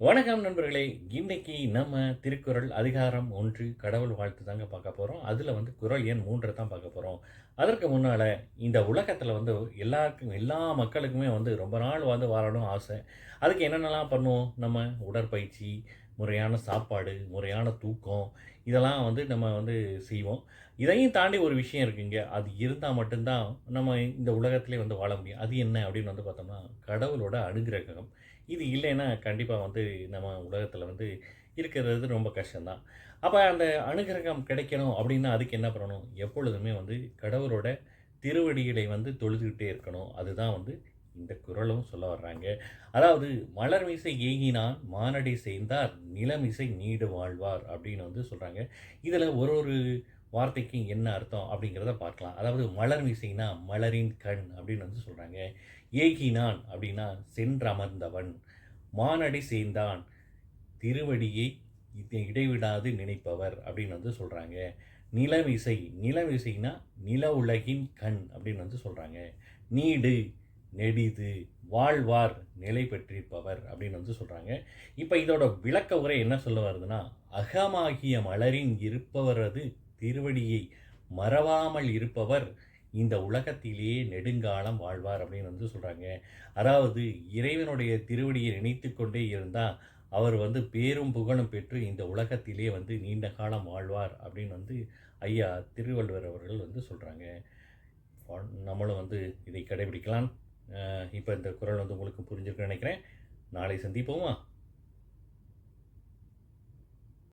வணக்கம் நண்பர்களே. இன்னைக்கு நம்ம திருக்குறள் அதிகாரம் 1 கடவுள் வாழ்த்து தாங்க பார்க்க போறோம். அதுல குறள் எண் 3 தான் பார்க்க போறோம். அதற்கு முன்னால இந்த உலகத்துல எல்லாருக்கும் எல்லா மக்களுக்குமே ரொம்ப நாள் வாழணும் ஆசை. அதுக்கு என்னென்னலாம் பண்ணுவோம்? நம்ம உடற்பயிற்சி, முறையான சாப்பாடு, முறையான தூக்கம் இதெல்லாம் நம்ம செய்வோம். இதையும் தாண்டி ஒரு விஷயம் இருக்குங்க. அது இருந்தா மட்டும் தான் நம்ம இந்த உலகத்திலே வாழ முடியும். அது என்ன அப்படின்னு பார்த்தோம்னா, கடவுளோட அனுக்கிரகம். இது இல்லைன்னா கண்டிப்பா நம்ம உலகத்துல இருக்கிறது ரொம்ப கஷ்டம் தான். அப்ப அந்த அனுக்கிரகம் கிடைக்கணும் அப்படின்னா, அதுக்கு என்ன பண்ணணும்? எப்பொழுதுமே கடவுளோட திருவடிகளை தொழுதுகிட்டே இருக்கணும். அதுதான் இந்த குறளும் சொல்ல வர்றாங்க. அதாவது "மலர்மிசை ஏகினான் மானடி சேர்ந்தார் நிலமிசை நீடு வாழ்வார்" அப்படின்னு சொல்றாங்க. இதுல ஒரு ஒரு வார்த்தைக்கும் என்ன அர்த்தம் அப்படிங்கிறத பார்க்கலாம். அதாவது மலர்மிசைனா மலரின் கண் அப்படின்னு சொல்றாங்க. ஏகினான் அப்படின்னா சென்றமர்ந்தவன். மானடி சேர்ந்தான் திருவடியை இடைவிடாது நினைப்பவர் அப்படின்னு சொல்றாங்க. நிலமிசை நிலமிசைனா நில உலகின் கண் அப்படின்னு சொல்றாங்க. நீடு நெடிது வாழ்வார் நிலை பெற்றிருப்பவர் அப்படின்னு சொல்றாங்க. இப்ப இதோட விளக்க உரை என்ன சொல்ல வருதுன்னா, அகமாகிய மலரின் இருப்பவரது திருவடியை மறவாமல் இருப்பவர் இந்த உலகத்திலேயே நெடுங்காலம் வாழ்வார் அப்படின்னு சொல்றாங்க. அதாவது இறைவனுடைய திருவடியை நினைத்து கொண்டே இருந்தா அவர் பேரும் புகழும் பெற்று இந்த உலகத்திலே நீண்ட காலம் வாழ்வார் அப்படின்னு ஐயா திருவள்ளுவர் அவர்கள் சொல்றாங்க. நம்மளும் இதை கடைபிடிக்கலாம். இப்போ இந்த குறள் உங்களுக்கு புரிஞ்சிருக்குன்னு நினைக்கிறேன். நாளை சந்திப்போமா?